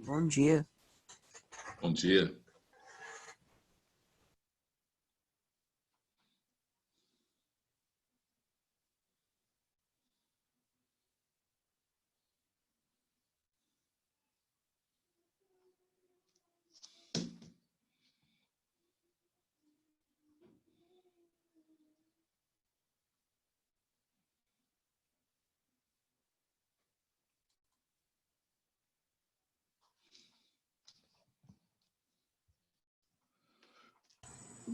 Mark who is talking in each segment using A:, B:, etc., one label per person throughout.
A: Bom dia.
B: Bom dia.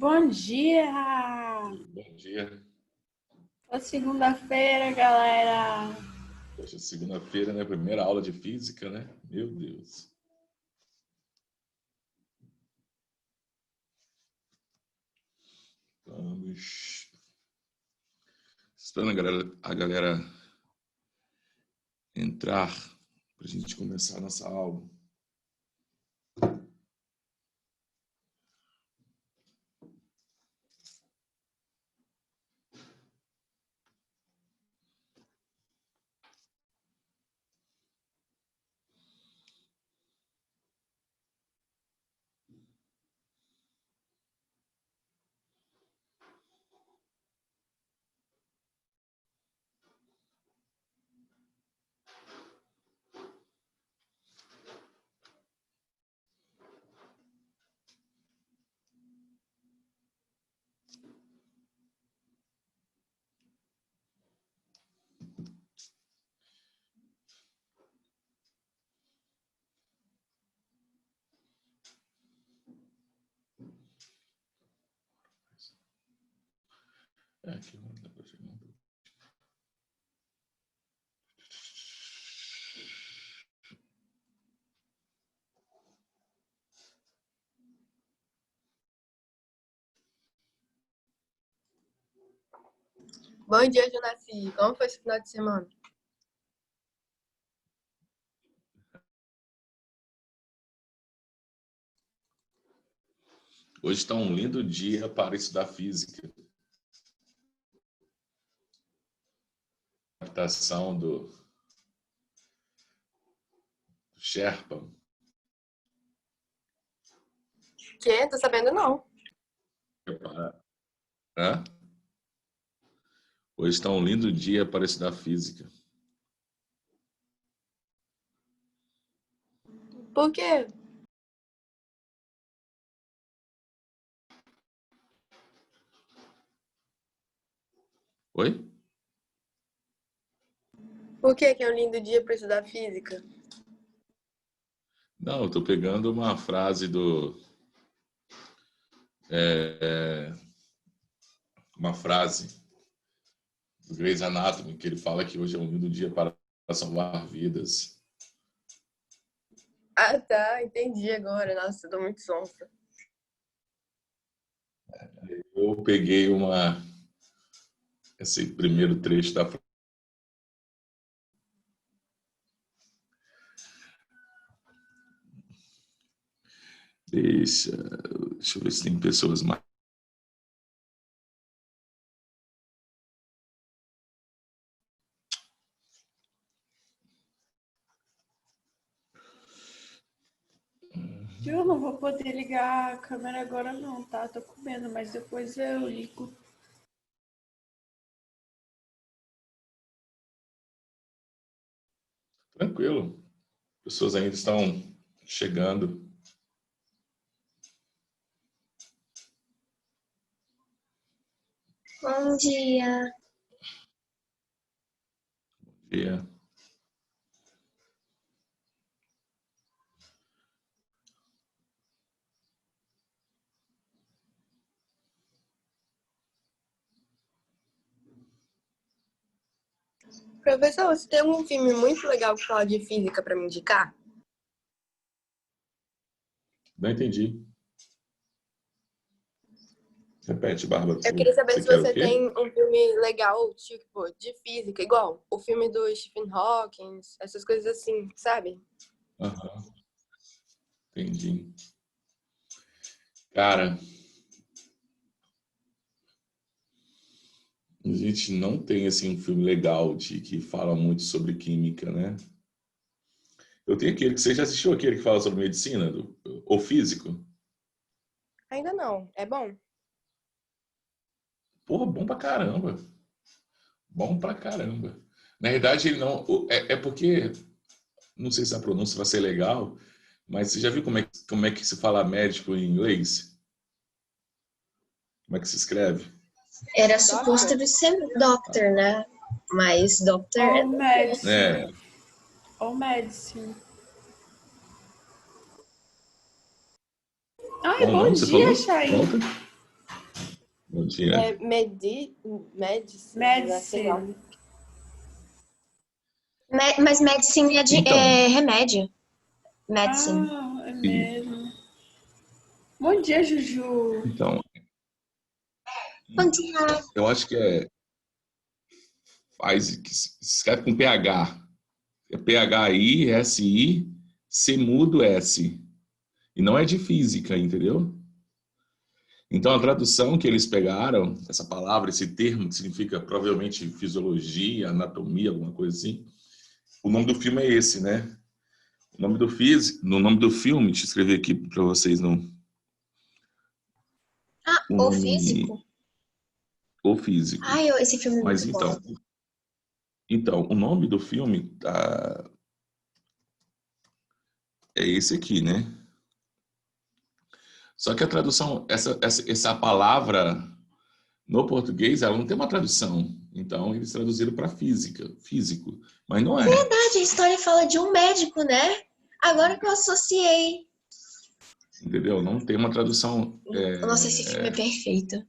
C: Bom dia!
B: Bom dia.
C: Boa segunda-feira, galera!
B: Poxa, segunda-feira, né? Primeira aula de física, né? Meu Deus. Vamos. Esperando a galera entrar para a gente começar a nossa aula. Aqui não dá para chegar.
D: Bom dia, Jonassi. Como foi esse final de semana?
B: Hoje está um lindo dia para estudar física. Adaptação do Sherpa.
D: Que? Tô sabendo não.
B: Hã? Hoje está um lindo dia para estudar física.
D: Por quê?
B: Oi?
D: Por que é um lindo dia para estudar física?
B: Não, eu estou pegando uma frase uma frase do Grey's Anatomy, que ele fala que hoje é um lindo dia para salvar vidas.
D: Ah, tá. Entendi agora. Nossa, eu tô muito sonsa.
B: Eu peguei esse primeiro trecho da frase. Deixa eu ver se tem pessoas mais.
C: Eu não vou poder ligar a câmera agora não, tá? Tô comendo, mas depois eu ligo.
B: Tranquilo. Pessoas ainda estão chegando.
E: Bom dia.
B: E
D: Professor, você tem algum filme muito legal que fala de física para me indicar?
B: não entendi. Repete, Bárbara.
D: Eu queria saber
B: Você
D: se
B: quer o
D: você
B: quê?
D: tem um filme legal, tipo, de física, igual o filme do Stephen Hawking, essas coisas assim, sabe?
B: Aham, entendi. Cara, a gente não tem assim um filme legal que fala muito sobre química, né? Eu tenho aquele que você já assistiu, aquele que fala sobre medicina, o físico.
D: Ainda não. É bom?
B: Porra, bom pra caramba. Bom pra caramba. Na verdade, ele não. É porque, não sei se a pronúncia vai ser legal, mas você já viu como é que se fala médico em inglês? Como é que se escreve?
A: Era
D: Doctor?
A: suposto ser doctor, né? Mas doctor é
C: Ou medicine.
B: É,
C: Ou medicine. Ai,
B: qual o
C: bom
B: nome você
C: dia,
B: falou?
C: Chay.
B: Volta. Bom dia.
D: É medicine, né? Sei lá.
C: Medicine.
A: Mas medicine
B: Então,
A: é remédio. Medicine.
C: Ah, é
B: e-
C: mesmo. Bom dia, Juju.
B: então,
A: Bom dia.
B: eu acho que que se escreve com PH. É PHISI, C mudo S. E não é de física, entendeu? Então, a tradução que eles pegaram, essa palavra, esse termo, que significa provavelmente fisiologia, anatomia, alguma coisa assim, o nome do filme é esse, né? O nome do no nome do filme, deixa eu escrever aqui para vocês não.
A: Ah,
B: O
A: o
B: nome
A: físico?
B: O Físico.
A: Ai, esse filme é
B: Mas
A: muito bom.
B: então, o nome do filme é esse aqui, né? Só que a tradução, essa palavra no português, ela não tem uma tradução. Então, eles traduziram para físico. Mas não é.
A: Verdade, a história fala de um médico, né? Agora que eu associei.
B: Entendeu? Não tem uma tradução.
A: Nossa, esse filme é perfeito.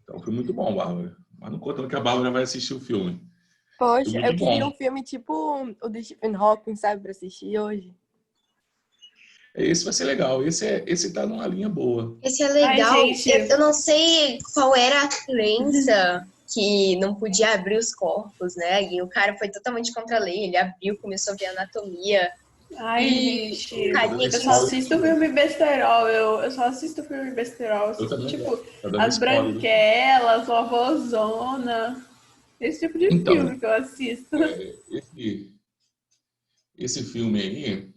B: Então, foi muito bom, Bárbara. Mas não contando que a Bárbara vai assistir o filme. Foi
D: Poxa,
B: muito
D: eu queria
B: bom.
D: um filme tipo o de Stephen Hawking, sabe, pra assistir hoje.
B: Esse vai ser legal. Esse tá numa linha boa.
A: Esse é legal.
C: Ai, gente.
A: Eu não sei qual era a crença que não podia abrir os corpos, né? E o cara foi totalmente contra a lei. Ele abriu, começou a ver anatomia.
C: Ai,
A: E
C: gente.
A: carinha
C: Eu
A: que
C: só assisto filme besterol. Eu só assisto filme besterol. Eu
B: Eu
C: assisto,
B: também
C: tipo,
B: gosto. Tá dando
C: As
B: spoiler.
C: Branquelas, Vovozona. Esse tipo de
B: Então,
C: filme que eu assisto.
B: esse filme aí,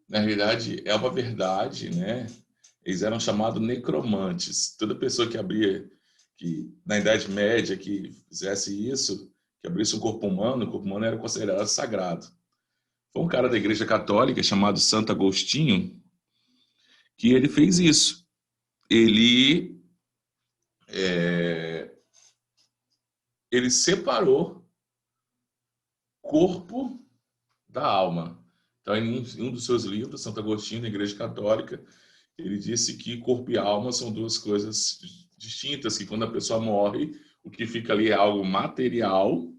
B: na realidade, é uma verdade, né? Eles eram chamados necromantes. Toda pessoa que abria, que na Idade Média, que fizesse isso, que abrisse um corpo humano, o corpo humano era considerado sagrado. Foi um cara da Igreja Católica chamado Santo Agostinho que ele fez isso. Ele separou corpo da alma. Então, em um dos seus livros, Santo Agostinho, da Igreja Católica, ele disse que corpo e alma são duas coisas distintas, que quando a pessoa morre, o que fica ali é algo material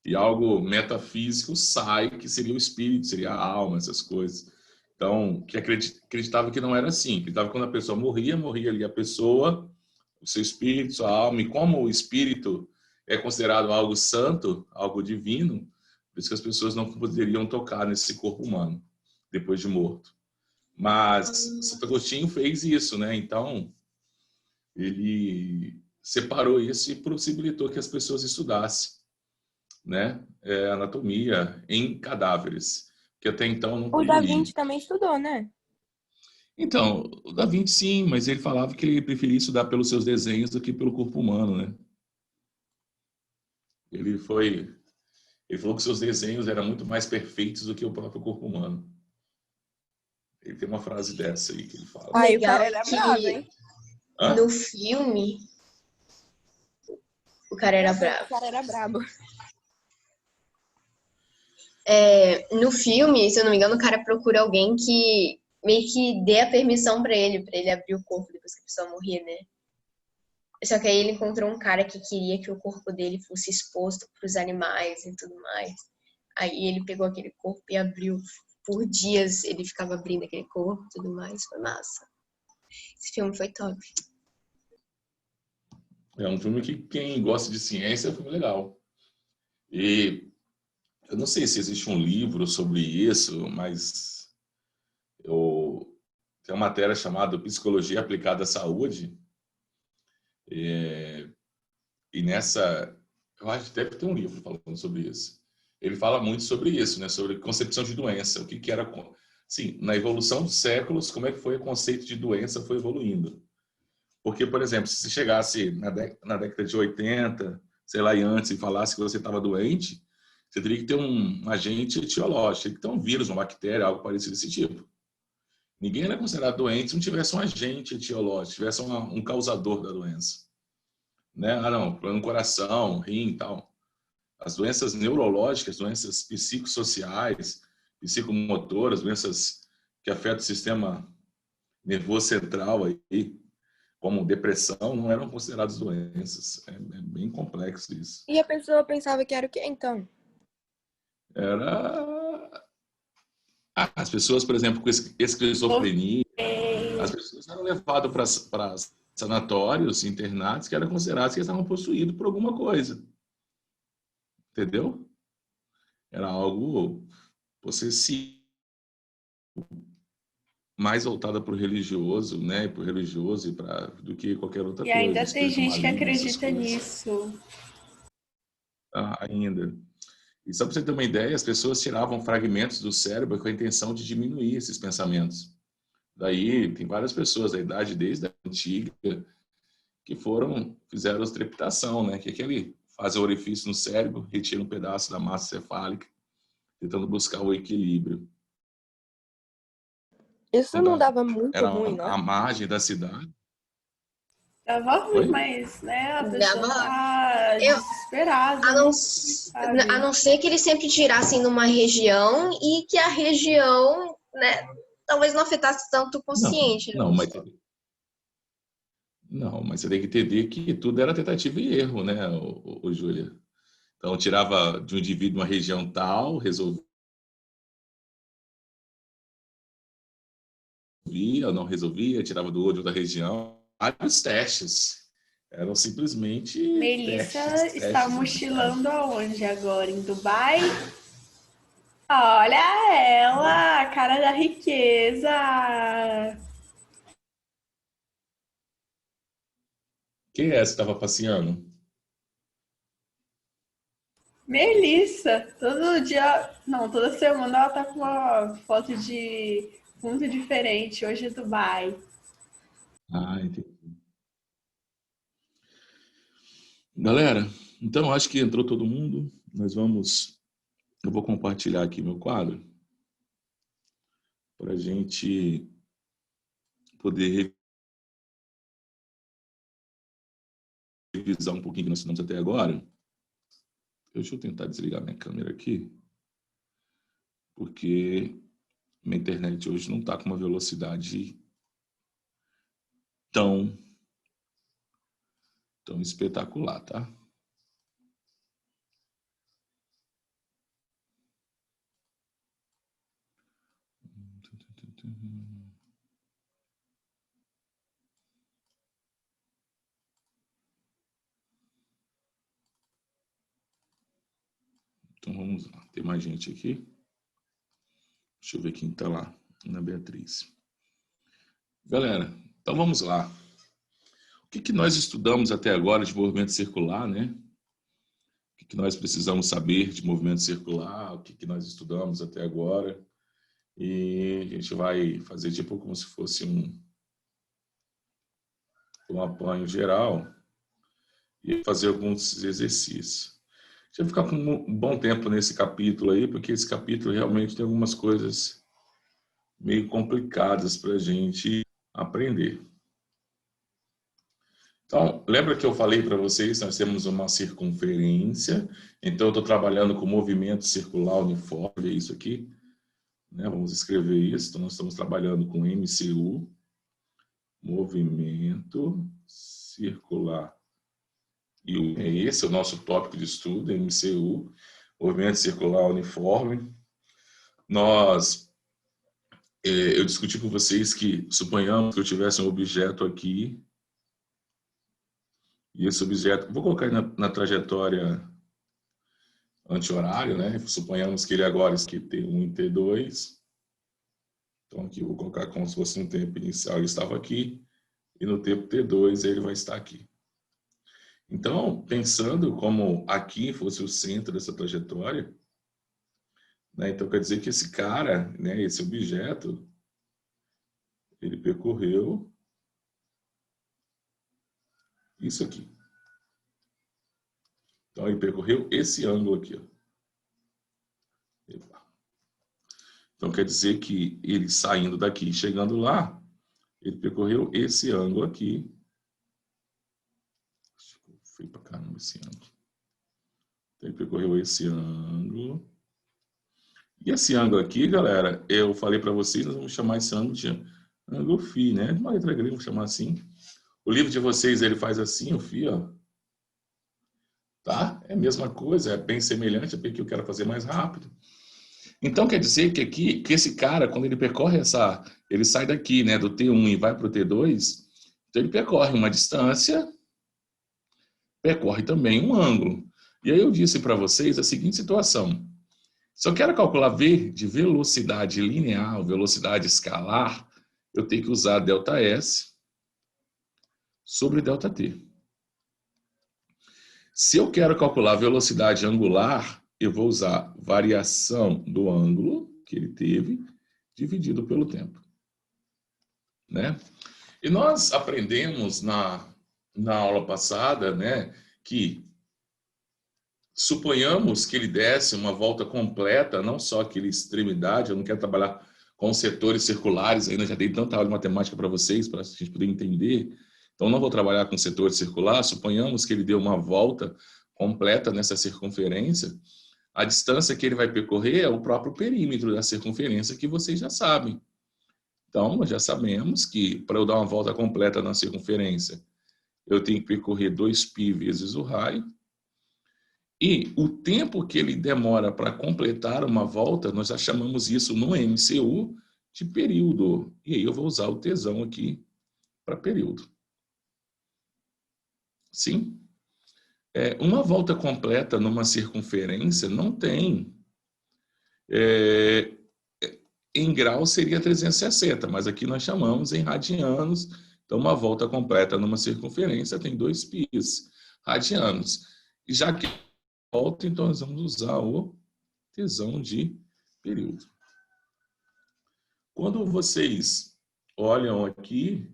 B: e algo metafísico sai, que seria o espírito, seria a alma, essas coisas. Então, que acreditava que não era assim. Acreditava que quando a pessoa morria ali a pessoa, o seu espírito, sua alma, e como o espírito é considerado algo santo, algo divino, por isso que as pessoas não poderiam tocar nesse corpo humano depois de morto. Mas Santo Agostinho fez isso, né? Então, ele separou isso e possibilitou que as pessoas estudassem, né? Anatomia em cadáveres, que até então não
D: O Da
B: poderia.
D: Vinci também estudou, né?
B: Então, o Da Vinci sim, mas ele falava que ele preferia estudar pelos seus desenhos do que pelo corpo humano, né? Ele falou que seus desenhos eram muito mais perfeitos do que o próprio corpo humano. Ele tem uma frase dessa aí que ele fala.
D: Aí o
A: Legal
D: cara era bravo, hein?
B: Hã?
A: no filme, o cara era bravo.
D: O cara era brabo.
A: No filme, se eu não me engano, o cara procura alguém que meio que dê a permissão pra ele abrir o corpo depois que a pessoa morrer, né? Só que aí ele encontrou um cara que queria que o corpo dele fosse exposto pros animais e tudo mais. Aí ele pegou aquele corpo e abriu. Por dias ele ficava abrindo aquele corpo e tudo mais. Foi massa. Esse filme foi top.
B: É um filme que quem gosta de ciência é um filme legal. E eu não sei se existe um livro sobre isso, mas tem uma matéria chamada Psicologia Aplicada à Saúde. E nessa, eu acho que deve ter um livro falando sobre isso. ele fala muito sobre isso, né? Sobre concepção de doença, o que que era, sim, na evolução dos séculos, como é que foi o conceito de doença foi evoluindo. Porque, por exemplo, se você chegasse na década de 80, sei lá, e antes, e falasse que você estava doente, você teria que ter um agente etiológico, teria que ter um vírus, uma bactéria, algo parecido desse tipo. Ninguém era considerado doente se não tivesse um agente etiológico, tivesse um causador da doença. Né? Ah, não, problema no coração, rim e tal. As doenças neurológicas, doenças psicossociais, psicomotoras, doenças que afetam o sistema nervoso central, aí, como depressão, não eram consideradas doenças. É bem complexo isso.
D: E a pessoa pensava que era o quê, então?
B: Era... As pessoas, por exemplo, com esquizofrenia, as pessoas eram levadas para sanatórios, internatos, que eram considerados que estavam possuídos por alguma coisa. Entendeu? Era algo possessivo, mais voltada para o religioso, né? Para o religioso do que qualquer outra
C: E
B: coisa.
C: ainda tem
B: Espírito
C: gente que
B: maligno, essas
C: acredita
B: coisas.
C: nisso.
B: Ainda. E só para você ter uma ideia, as pessoas tiravam fragmentos do cérebro com a intenção de diminuir esses pensamentos. Daí tem várias pessoas da idade desde a antiga que fizeram estrepitação, né? Que é aquele faz o orifício no cérebro, retira um pedaço da massa cefálica, tentando buscar o equilíbrio.
D: Isso não dava muito
B: Era
D: ruim,
B: a
D: não?
B: margem da cidade.
C: Dava ruim,
B: Oi?
C: mas, né, a pessoa
A: Dava.
C: tá
A: Eu,
C: desesperada,
A: a, não,
C: né? Sabe?
A: a não ser que eles sempre tirassem numa região e que a região, né, talvez não afetasse tanto o
B: Não,
A: consciente da
B: não,
A: pessoa.
B: mas você tem que entender que tudo era tentativa e erro, né, o Júlia? Então, tirava de um indivíduo uma região tal, resolvia ou não resolvia, tirava do outro da região. Vários testes. Eram simplesmente
C: Melissa
B: testes,
C: está
B: testes e mais
C: mochilando
B: testes.
C: aonde agora? Em Dubai? Olha ela, a cara da riqueza.
B: Quem é essa que estava passeando?
C: Melissa, todo dia, não, toda semana ela tá com uma foto de muito diferente. Hoje é Dubai.
B: Ah, entendi. Galera, então acho que entrou todo mundo. Eu vou compartilhar aqui meu quadro para a gente poder revisar um pouquinho que nós estudamos até agora. Deixa eu tentar desligar minha câmera aqui, porque minha internet hoje não está com uma velocidade tão espetacular, tá? Então vamos lá. Tem mais gente aqui? Deixa eu ver quem está lá. Ana Beatriz. Galera, então vamos lá. O que nós estudamos até agora de movimento circular, né? O que nós precisamos saber de movimento circular? O que nós estudamos até agora? E a gente vai fazer tipo como se fosse um apanho geral e fazer alguns exercícios. A gente vai ficar com um bom tempo nesse capítulo aí, porque esse capítulo realmente tem algumas coisas meio complicadas para a gente aprender. Então, lembra que eu falei para vocês, nós temos uma circunferência, então eu estou trabalhando com movimento circular uniforme, é isso aqui, né? Vamos escrever isso, então nós estamos trabalhando com MCU, movimento circular. E esse é o nosso tópico de estudo, MCU, movimento circular uniforme. Eu discuti com vocês que, suponhamos que eu tivesse um objeto aqui, e esse objeto, vou colocar na trajetória anti-horário, né? Suponhamos que ele agora aqui T1 e T2. Então aqui eu vou colocar como se fosse no tempo inicial ele estava aqui, e no tempo T2 ele vai estar aqui. Então, pensando como aqui fosse o centro dessa trajetória, né? Então, quer dizer que esse cara, né, esse objeto, ele percorreu isso aqui. Então, ele percorreu esse ângulo aqui. Ó. Então, quer dizer que ele saindo daqui e chegando lá, ele percorreu esse ângulo aqui. Foi pra caramba esse ângulo. Então, ele percorreu esse ângulo. E esse ângulo aqui, galera, eu falei para vocês, nós vamos chamar esse ângulo de ângulo φ, né? De uma letra grega, vamos chamar assim. O livro de vocês, ele faz assim, o φ, ó. Tá? É a mesma coisa, é bem semelhante, porque eu quero fazer mais rápido. Então, quer dizer que aqui, que esse cara, quando ele percorre essa... Ele sai daqui, né, do T1 e vai para o T2, então ele percorre uma distância, percorre também um ângulo. E aí eu disse para vocês a seguinte situação. Se eu quero calcular V de velocidade linear, velocidade escalar, eu tenho que usar ΔS sobre ΔT. Se eu quero calcular velocidade angular, eu vou usar variação do ângulo que ele teve dividido pelo tempo. Né? E nós aprendemos na aula passada, né, que suponhamos que ele desse uma volta completa, não só aquela extremidade, eu não quero trabalhar com setores circulares, ainda já dei tanta aula de matemática para vocês, para a gente poder entender. Então, não vou trabalhar com setor circular, suponhamos que ele deu uma volta completa nessa circunferência, a distância que ele vai percorrer é o próprio perímetro da circunferência, que vocês já sabem. Então, nós já sabemos que, para eu dar uma volta completa na circunferência, eu tenho que percorrer 2π vezes o raio, e o tempo que ele demora para completar uma volta, nós já chamamos isso no MCU de período. E aí eu vou usar o tesão aqui para período. Sim? Uma volta completa numa circunferência não tem... em graus seria 360, mas aqui nós chamamos em radianos. Então, uma volta completa numa circunferência tem 2π radianos. E já que volta, então nós vamos usar o tesão de período. Quando vocês olham aqui,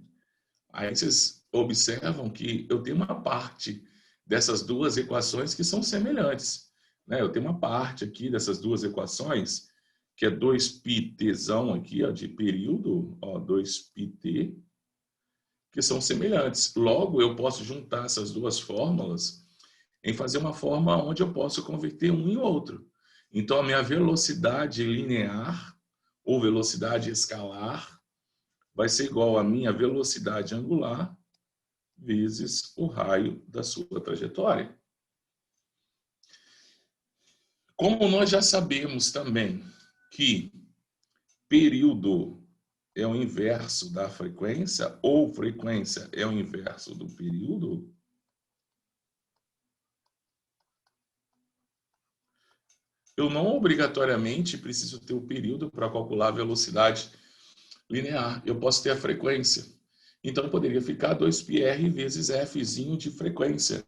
B: aí vocês observam que eu tenho uma parte dessas duas equações que são semelhantes. Né? Eu tenho uma parte aqui dessas duas equações, que é 2π tesão aqui, ó, de período, ó, 2πt, que são semelhantes. Logo, eu posso juntar essas duas fórmulas em fazer uma forma onde eu posso converter um em outro. Então, a minha velocidade linear ou velocidade escalar vai ser igual à minha velocidade angular vezes o raio da sua trajetória. Como nós já sabemos também que período é o inverso da frequência, ou frequência é o inverso do período, eu não obrigatoriamente preciso ter o período para calcular a velocidade linear. Eu posso ter a frequência. Então, eu poderia ficar 2πr vezes fzinho de frequência.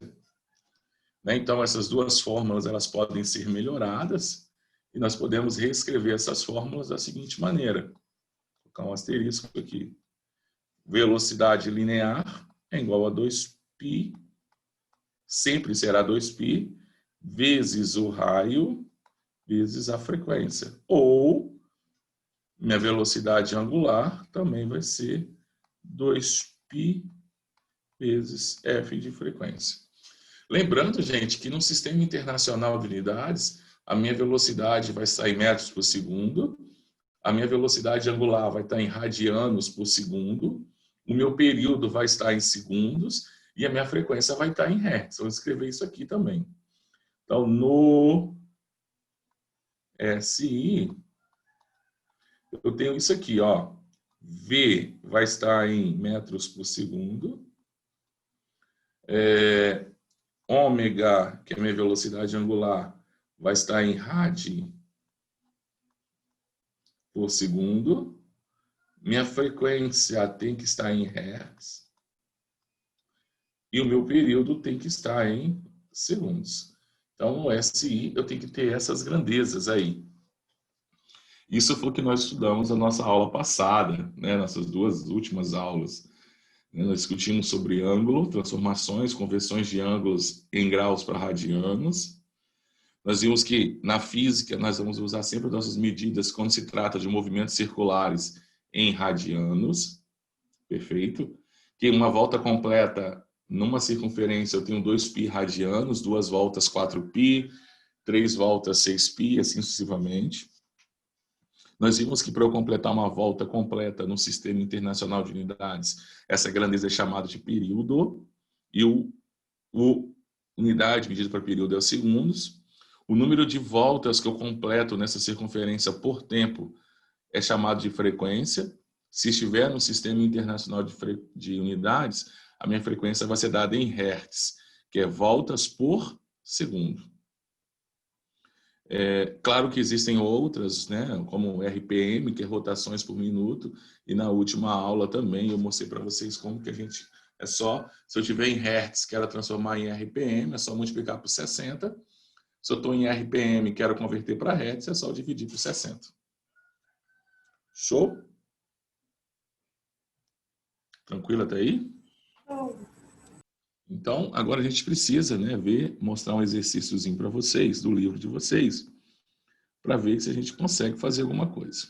B: Né? Então, essas duas fórmulas elas podem ser melhoradas e nós podemos reescrever essas fórmulas da seguinte maneira. Vou colocar um asterisco aqui. Velocidade linear é igual a 2π, sempre será 2π, vezes o raio vezes a frequência. Ou minha velocidade angular também vai ser 2π vezes f de frequência. Lembrando, gente, que no Sistema Internacional de Unidades, a minha velocidade vai estar em metros por segundo, a minha velocidade angular vai estar em radianos por segundo, o meu período vai estar em segundos e a minha frequência vai estar em hertz. Eu vou escrever isso aqui também. Então, no SI, eu tenho isso aqui, ó. V vai estar em metros por segundo. Ômega, que é a minha velocidade angular, vai estar em rad por segundo. Minha frequência tem que estar em hertz. E o meu período tem que estar em segundos. Então, no SI, eu tenho que ter essas grandezas aí. Isso foi o que nós estudamos na nossa aula passada, né? Nossas duas últimas aulas. Nós discutimos sobre ângulo, transformações, conversões de ângulos em graus para radianos. Nós vimos que na física nós vamos usar sempre as nossas medidas quando se trata de movimentos circulares em radianos. Perfeito? Que uma volta completa numa circunferência eu tenho 2π radianos, 2 voltas 4π, 3 voltas 6π, assim sucessivamente. Nós vimos que para eu completar uma volta completa no Sistema Internacional de Unidades, essa grandeza é chamada de período, e o unidade medida para período é os segundos. O número de voltas que eu completo nessa circunferência por tempo é chamado de frequência. Se estiver no Sistema Internacional de Unidades, a minha frequência vai ser dada em hertz, que é voltas por segundo. Claro que existem outras, né, como RPM, que é rotações por minuto, e na última aula também eu mostrei para vocês como que a gente, se eu tiver em hertz, quero transformar em RPM, é só multiplicar por 60. Se eu estou em RPM e quero converter para hertz, é só dividir por 60. Show? Tranquilo até aí? Então, agora a gente precisa, né, mostrar um exercíciozinho para vocês, do livro de vocês, para ver se a gente consegue fazer alguma coisa.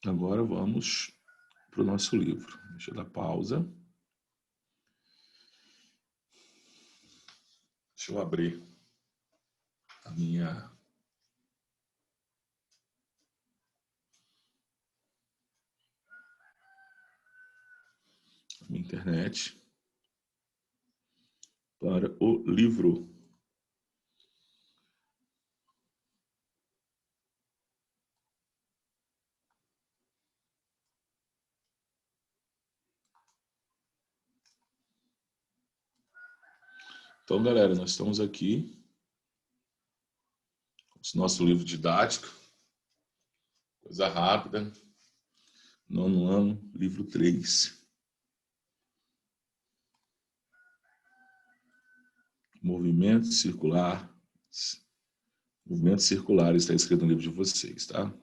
B: Agora vamos para o nosso livro. Deixa eu dar pausa. Deixa eu abrir a minha internet para o livro. Então, galera, nós estamos aqui com o nosso livro didático, coisa rápida, 9º ano, livro 3. Movimentos circulares está escrito no livro de vocês, tá?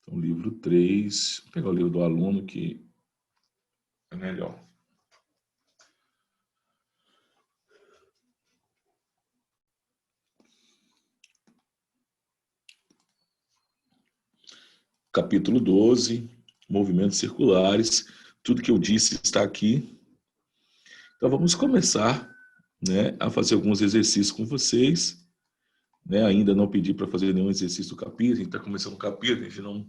B: Então, livro 3, vou pegar o livro do aluno que é melhor. Capítulo 12, movimentos circulares. Tudo que eu disse está aqui. Então, vamos começar, né, a fazer alguns exercícios com vocês. Né? Ainda não pedi para fazer nenhum exercício do capítulo, a gente está começando o capítulo, a gente não...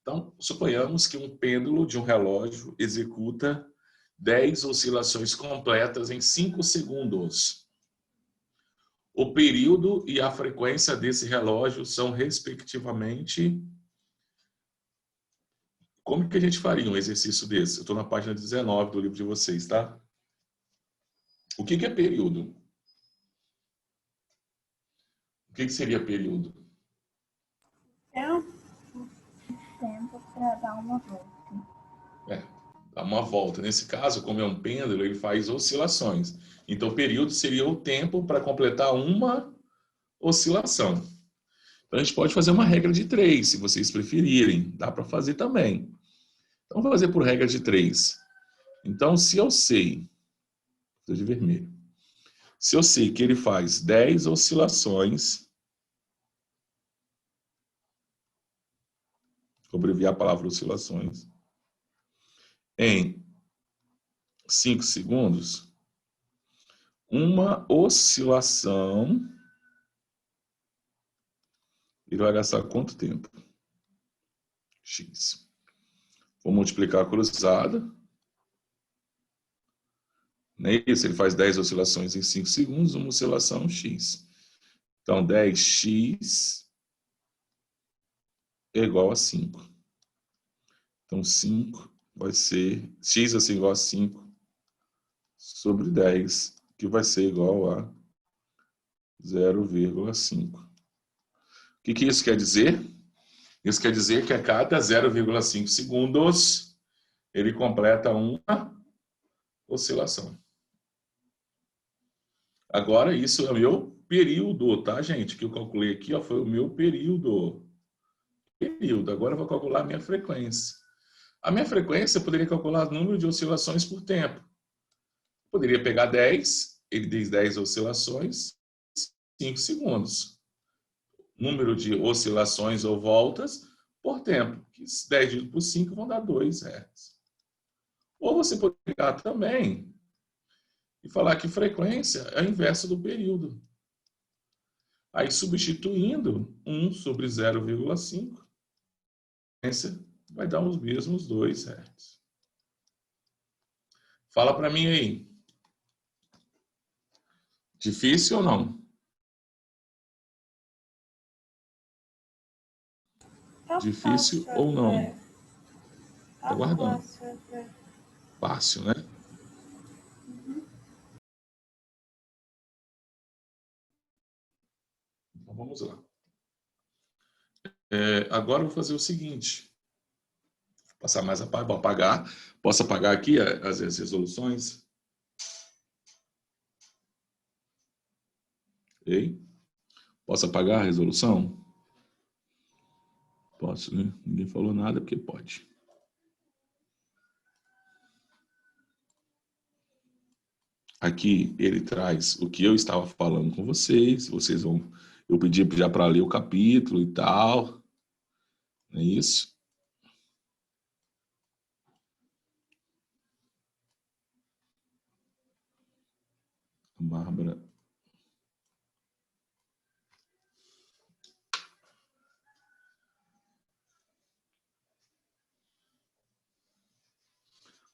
B: Então, suponhamos que um pêndulo de um relógio executa 10 oscilações completas em 5 segundos. O período e a frequência desse relógio são, respectivamente... Como que a gente faria um exercício desse? Eu estou na página 19 do livro de vocês, tá? O que é período? O que seria período?
E: Tempo para dar uma volta.
B: Dar uma volta. Nesse caso, como é um pêndulo, ele faz oscilações. Então, o período seria o tempo para completar uma oscilação. Então, a gente pode fazer uma regra de 3, se vocês preferirem. Dá para fazer também. Então, vou fazer por regra de 3. Então, se eu sei... Estou de vermelho. Se eu sei que ele faz 10 oscilações... Vou abreviar a palavra oscilações. Em 5 segundos, uma oscilação, ele vai gastar quanto tempo? X. Vou multiplicar a cruzada. Não é isso? Ele faz 10 oscilações em 5 segundos, uma oscilação X. Então, 10x é igual a 5. Então, 5 vai ser... X vai ser igual a 5 sobre 10, que vai ser igual a 0,5. O que isso quer dizer? Isso quer dizer que a cada 0,5 segundos ele completa uma oscilação. Agora, isso é o meu período, tá, gente? Que eu calculei aqui, ó, foi o meu período. Agora eu vou calcular a minha frequência. A minha frequência eu poderia calcular o número de oscilações por tempo. Poderia pegar 10, ele diz 10 oscilações, 5 segundos. Número de oscilações ou voltas por tempo. 10 dividido por 5 vão dar 2 Hz. Ou você pode pegar também e falar que frequência é o inverso do período. Aí, substituindo 1 sobre 0,5, a frequência vai dar os mesmos 2 Hz. Fala para mim aí. Difícil ou não? Difícil ou não? Tá guardando. Fácil, né? Então vamos lá. Agora eu vou fazer o seguinte. Vou passar mais vou apagar. Posso apagar aqui as resoluções? Ok? Posso apagar a resolução? Posso, né? Ninguém falou nada porque pode. Aqui ele traz o que eu estava falando com vocês. Vocês vão... Eu pedi já para ler o capítulo e tal. Não é isso? A Bárbara...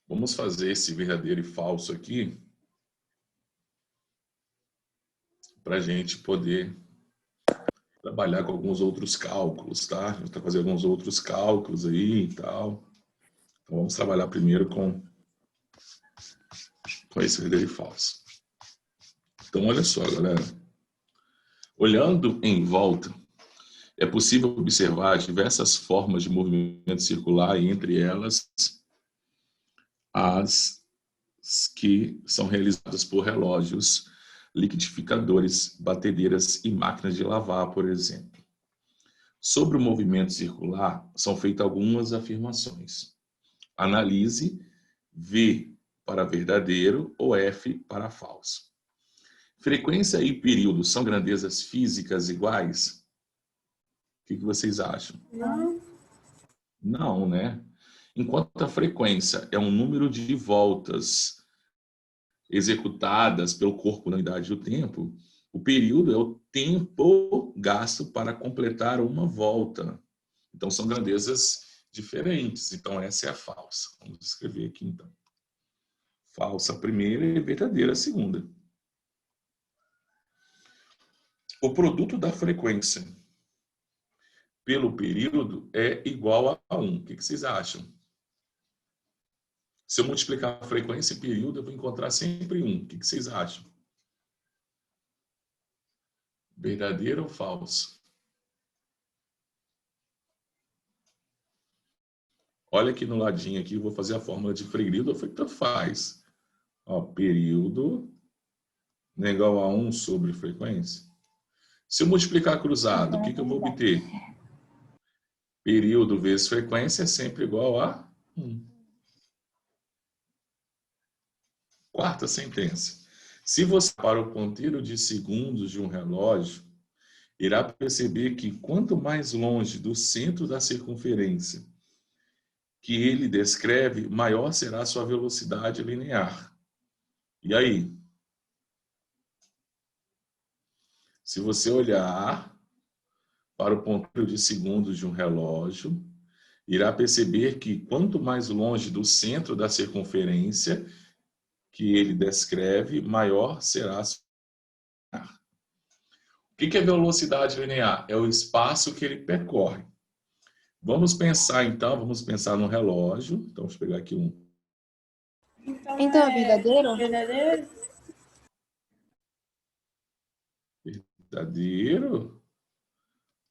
B: Vamos fazer esse verdadeiro e falso aqui para a gente poder trabalhar com alguns outros cálculos, tá? A gente vai fazer alguns outros cálculos aí e tal. Então vamos trabalhar primeiro com esse verdadeiro e falso. Então olha só, galera. Olhando em volta, é possível observar diversas formas de movimento circular e entre elas as que são realizadas por relógios, liquidificadores, batedeiras e máquinas de lavar, por exemplo. Sobre o movimento circular, são feitas algumas afirmações. Analise V para verdadeiro ou F para falso. Frequência e período são grandezas físicas iguais? O que vocês acham?
C: Não.
B: Não, né? Enquanto a frequência é um número de voltas executadas pelo corpo na unidade do tempo, o período é o tempo gasto para completar uma volta. Então, são grandezas diferentes. Então, essa é a falsa. Vamos escrever aqui, então. Falsa a primeira e verdadeira a segunda. O produto da frequência pelo período é igual a 1. O que vocês acham? Se eu multiplicar a frequência e período, eu vou encontrar sempre 1. O que vocês acham? Verdadeiro ou falso? Olha aqui no ladinho aqui, eu vou fazer a fórmula de período, tanto faz. Ó, período não é igual a 1 sobre frequência. Se eu multiplicar cruzado, o que eu vou obter? Período vezes frequência é sempre igual a 1. Quarta sentença. Se você para o ponteiro de segundos de um relógio, irá perceber que quanto mais longe do centro da circunferência que ele descreve, maior será a sua velocidade linear. E aí? Se você olhar para o ponteiro de segundos de um relógio, irá perceber que quanto mais longe do centro da circunferência que ele descreve, maior será a sua linear. O que é velocidade linear? É o espaço que ele percorre. Vamos pensar então, vamos pensar no relógio. Então, vamos pegar aqui um.
D: Então é verdadeiro?
C: Verdadeiro?
B: Verdadeiro?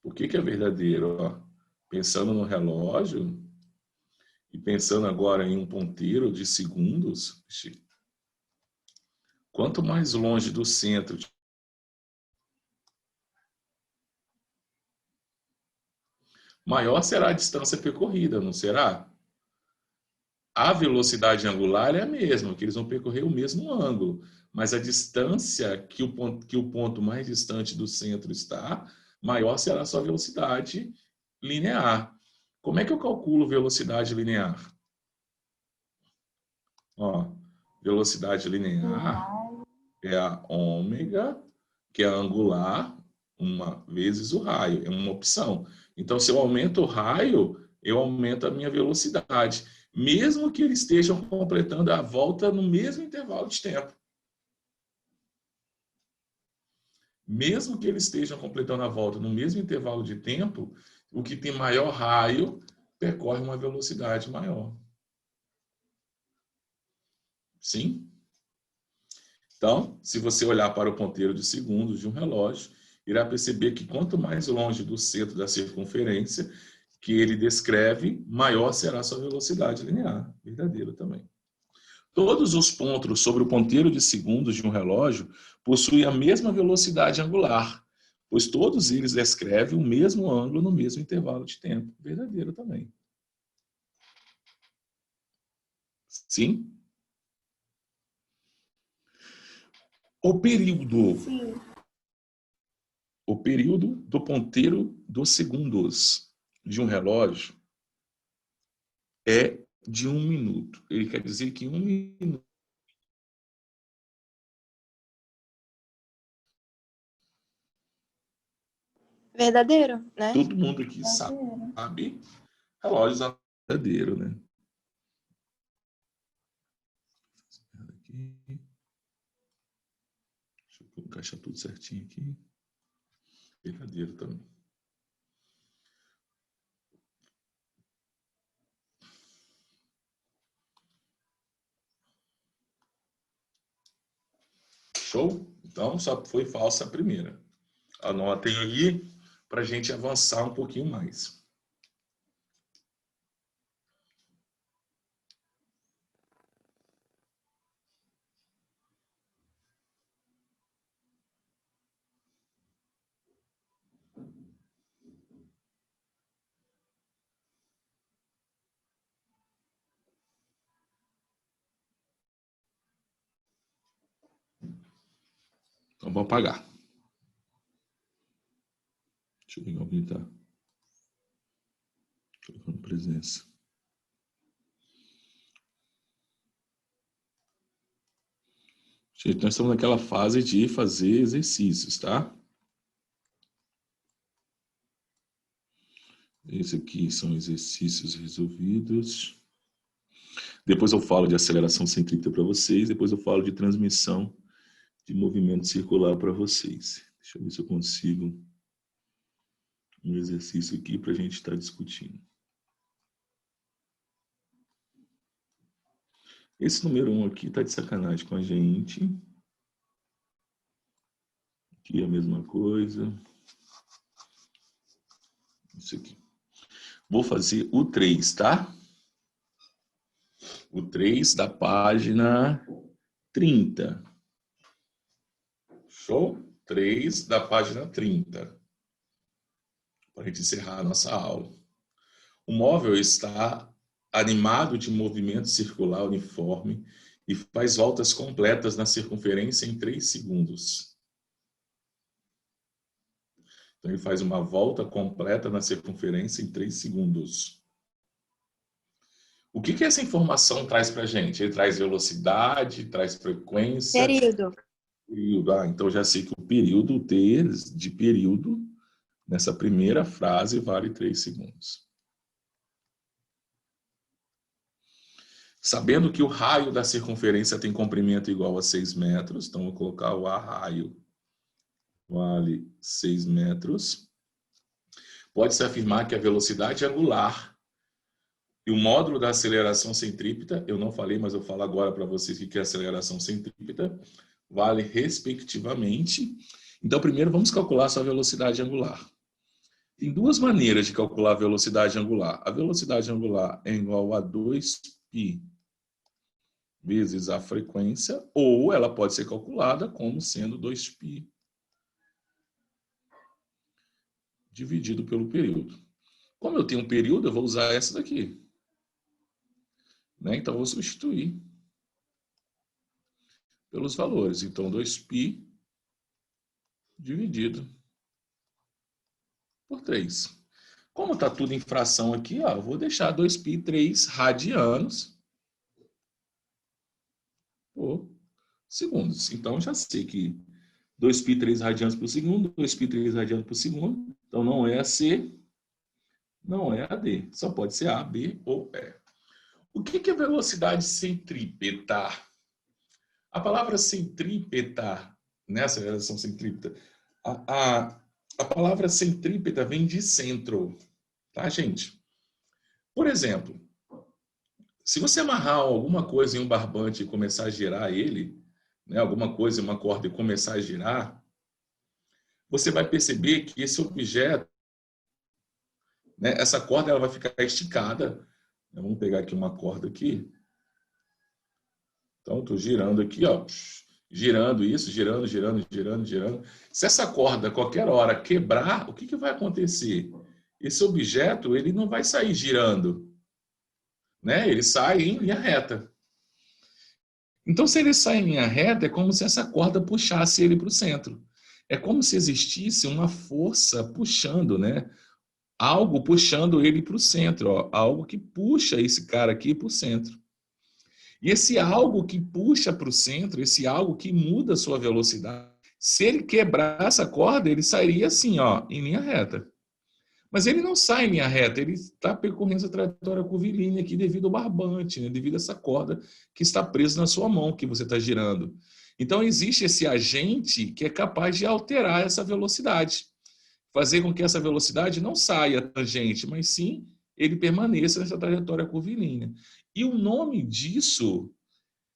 B: Por que é verdadeiro? Ó, pensando no relógio, E pensando agora em um ponteiro de segundos, quanto mais longe do centro, maior será a distância percorrida, não será? A velocidade angular é a mesma, que eles vão percorrer o mesmo ângulo, mas a distância que o ponto mais distante do centro está, maior será a sua velocidade linear. Como é que eu calculo velocidade linear? Ó, velocidade linear é a ômega, que é a angular, vezes o raio, é uma opção. Então, se eu aumento o raio, eu aumento a minha velocidade, mesmo que eles estejam completando a volta no mesmo intervalo de tempo. Mesmo que eles estejam completando a volta no mesmo intervalo de tempo, o que tem maior raio percorre uma velocidade maior. Sim? Então, se você olhar para o ponteiro de segundos de um relógio, irá perceber que quanto mais longe do centro da circunferência que ele descreve, maior será a sua velocidade linear. Verdadeiro também. Todos os pontos sobre o ponteiro de segundos de um relógio possuem a mesma velocidade angular, pois todos eles descrevem o mesmo ângulo no mesmo intervalo de tempo. Verdadeiro também. Sim? O período.
C: Sim.
B: O período do ponteiro dos segundos de um relógio é de 1 minuto. Ele quer dizer que 1 minuto.
D: Verdadeiro, né?
B: Todo mundo aqui sabe. Relógios é verdadeiro, né? Deixa eu encaixar tudo certinho aqui. Verdadeiro também. Show? Então, só foi falsa a primeira. Anotem aí para a gente avançar um pouquinho mais. Então, vamos apagar. Deixa eu ver alguém está colocando presença. Gente, nós estamos naquela fase de fazer exercícios, tá? Esse aqui são exercícios resolvidos. Depois eu falo de aceleração centrípeta para vocês. Depois eu falo de transmissão de movimento circular para vocês. Deixa eu ver se eu consigo um exercício aqui para a gente estar discutindo. Esse número 1 aqui está de sacanagem com a gente. Aqui é a mesma coisa. Isso aqui. Vou fazer o 3, tá? O 3 da página 30. Show? 3 da página 30. Para a gente encerrar a nossa aula. O móvel está animado de movimento circular uniforme e faz voltas completas na circunferência em 3 segundos. Então, ele faz uma volta completa na circunferência em 3 segundos. O que essa informação traz para a gente? Ele traz velocidade, traz frequência...
D: Período.
B: Então, já sei que o período, o T de período, nessa primeira frase, vale 3 segundos. Sabendo que o raio da circunferência tem comprimento igual a 6 metros, então vou colocar o A raio vale 6 metros. Pode-se afirmar que a velocidade angular e o módulo da aceleração centrípeta, eu não falei, mas eu falo agora para vocês o que é aceleração centrípeta, vale respectivamente. Então, primeiro vamos calcular a sua velocidade angular. Tem duas maneiras de calcular a velocidade angular. A velocidade angular é igual a 2π vezes a frequência, ou ela pode ser calculada como sendo 2π dividido pelo período. Como eu tenho um período, eu vou usar essa daqui. Né? Então, eu vou substituir pelos valores. Então, 2π dividido por 3. Como está tudo em fração aqui, ó, eu vou deixar 2π 3 radianos por segundos. Então, já sei que 2π 3 radianos por segundo, 2π 3 radianos por segundo. Então, não é AC, não é AD. Só pode ser A, B ou E. O que é velocidade centrípeta? A palavra centrípeta, né, aceleração centrípeta, a palavra centrípeta vem de centro, tá, gente? Por exemplo, se você amarrar alguma coisa em um barbante e começar a girar ele, né, alguma coisa em uma corda e começar a girar, você vai perceber que esse objeto, né, essa corda ela vai ficar esticada. Vamos pegar aqui uma corda aqui. Então, estou girando aqui, ó, girando isso, girando. Se essa corda, a qualquer hora, quebrar, o que vai acontecer? Esse objeto, ele não vai sair girando, né? Ele sai em linha reta. Então, se ele sai em linha reta, é como se essa corda puxasse ele para o centro. É como se existisse uma força puxando, né? Algo puxando ele para o centro, ó, algo que puxa esse cara aqui para o centro. E esse algo que puxa para o centro, esse algo que muda a sua velocidade, se ele quebrar essa corda, ele sairia assim, ó, em linha reta. Mas ele não sai em linha reta, ele está percorrendo essa trajetória curvilínea aqui devido ao barbante, né, devido a essa corda que está presa na sua mão, que você está girando. Então, existe esse agente que é capaz de alterar essa velocidade, fazer com que essa velocidade não saia tangente, mas sim ele permaneça nessa trajetória curvilínea. E o nome disso,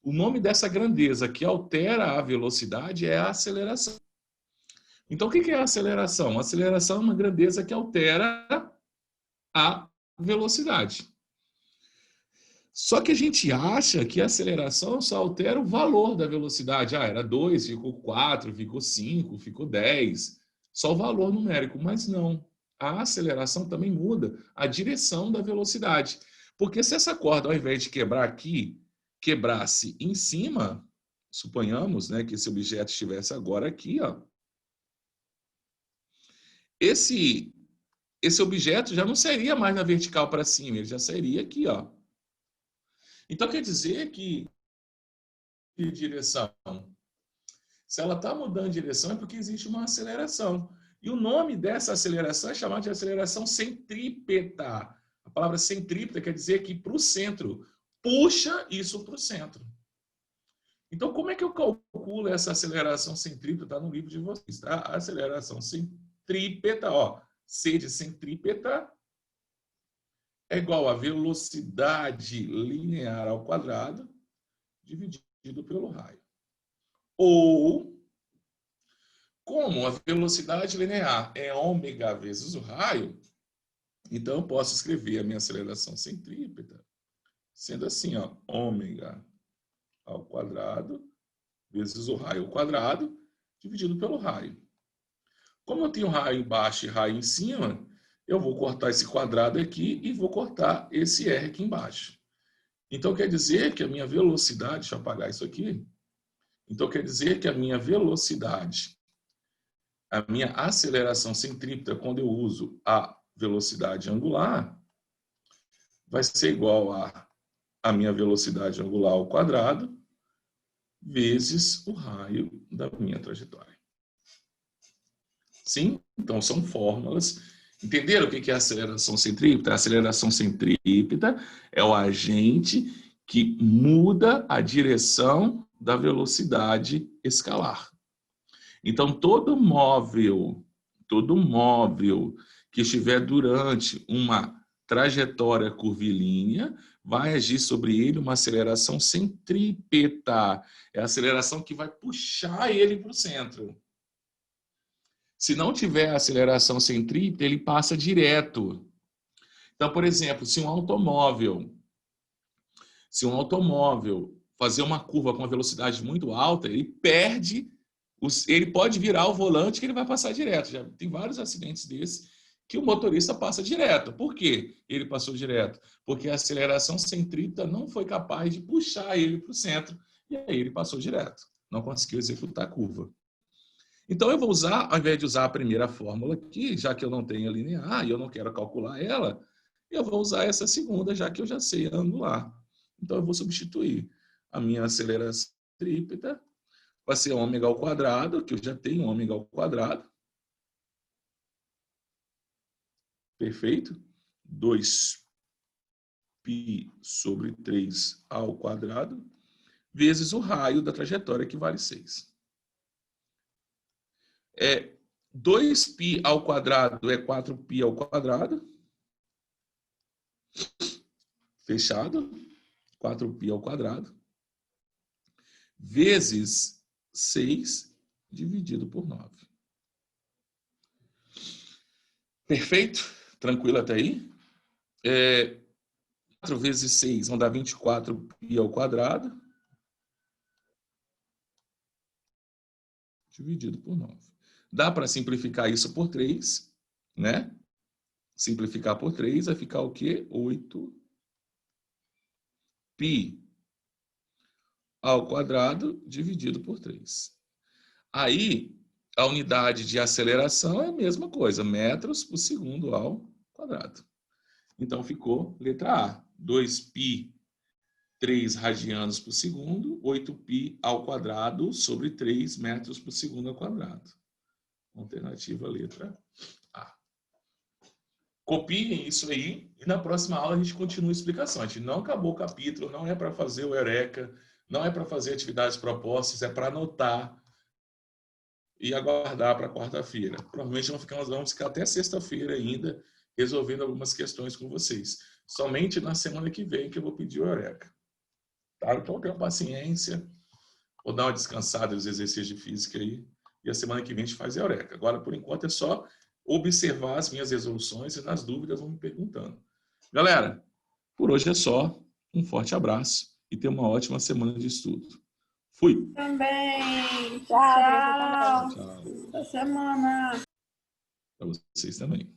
B: o nome dessa grandeza que altera a velocidade é a aceleração. Então, o que é a aceleração? A aceleração é uma grandeza que altera a velocidade. Só que a gente acha que a aceleração só altera o valor da velocidade. Ah, era 2, ficou 4, ficou 5, ficou 10. Só o valor numérico, mas não. A aceleração também muda a direção da velocidade. Porque se essa corda, ao invés de quebrar aqui, quebrasse em cima, suponhamos, né, que esse objeto estivesse agora aqui, ó, esse objeto já não seria mais na vertical para cima, ele já seria aqui, ó. Então, quer dizer que direção, se ela está mudando de direção, é porque existe uma aceleração. E o nome dessa aceleração é chamado de aceleração centrípeta. A palavra centrípeta quer dizer que para o centro, puxa isso para o centro. Então, como é que eu calculo essa aceleração centrípeta? Está no livro de vocês, tá? A aceleração centrípeta, ó, C de centrípeta é igual a velocidade linear ao quadrado dividido pelo raio. Ou, como a velocidade linear é ômega vezes o raio, então eu posso escrever a minha aceleração centrípeta sendo assim, ó, ômega ao quadrado vezes o raio ao quadrado dividido pelo raio. Como eu tenho raio embaixo e raio em cima, eu vou cortar esse quadrado aqui e vou cortar esse R aqui embaixo. Então, quer dizer que a minha velocidade... Deixa eu apagar isso aqui. Então, quer dizer que a minha velocidade, a minha aceleração centrípeta, quando eu uso a velocidade angular, vai ser igual a minha velocidade angular ao quadrado vezes o raio da minha trajetória. Sim? Então, são fórmulas. Entenderam o que é a aceleração centrípeta? A aceleração centrípeta é o agente que muda a direção da velocidade escalar. Então, todo móvel que estiver durante uma trajetória curvilínea vai agir sobre ele uma aceleração centrípeta. É a aceleração que vai puxar ele para o centro. Se não tiver aceleração centrípeta, ele passa direto. Então, por exemplo, se um automóvel fazer uma curva com uma velocidade muito alta, ele pode virar o volante que ele vai passar direto. Já tem vários acidentes desses que o motorista passa direto. Por quê? Ele passou direto? Porque a aceleração centrípeta não foi capaz de puxar ele para o centro e aí ele passou direto. Não conseguiu executar a curva. Então eu vou usar, ao invés de usar a primeira fórmula aqui, já que eu não tenho a linear e eu não quero calcular ela, eu vou usar essa segunda, já que eu já sei a angular. Então eu vou substituir a minha aceleração centrípeta, vai ser ômega ao quadrado, que eu já tenho ômega ao quadrado. Perfeito? 2π sobre 3 ao quadrado, vezes o raio da trajetória, que vale 6. 2π ao quadrado é 4π ao quadrado. Fechado? 4π ao quadrado. Vezes 6 dividido por 9. Perfeito? Tranquilo até aí? 4 vezes 6 vão dar 24π ao quadrado. Dividido por 9. Dá para simplificar isso por 3, né? Simplificar por 3 vai ficar o quê? 8π ao quadrado dividido por 3. Aí, a unidade de aceleração é a mesma coisa, metros por segundo ao quadrado. Então, ficou letra A, 2π 3 radianos por segundo, 8π ao quadrado sobre 3 metros por segundo ao quadrado. Alternativa letra A. Copiem isso aí e na próxima aula a gente continua a explicação. A gente não acabou o capítulo, não é para fazer o Eureka, não é para fazer atividades propostas, é para anotar e aguardar para quarta-feira. Provavelmente vamos ficar até sexta-feira ainda resolvendo algumas questões com vocês. Somente na semana que vem que eu vou pedir o Eureka. Tá? Então tenham paciência, vou dar uma descansada nos exercícios de física aí e a semana que vem a gente faz a Eureka. Agora, por enquanto, é só observar as minhas resoluções e nas dúvidas vão me perguntando. Galera, por hoje é só. Um forte abraço e tenha uma ótima semana de estudo. Fui!
C: Também.
D: Tchau.
C: Tchau. Boa semana.
B: Para vocês também.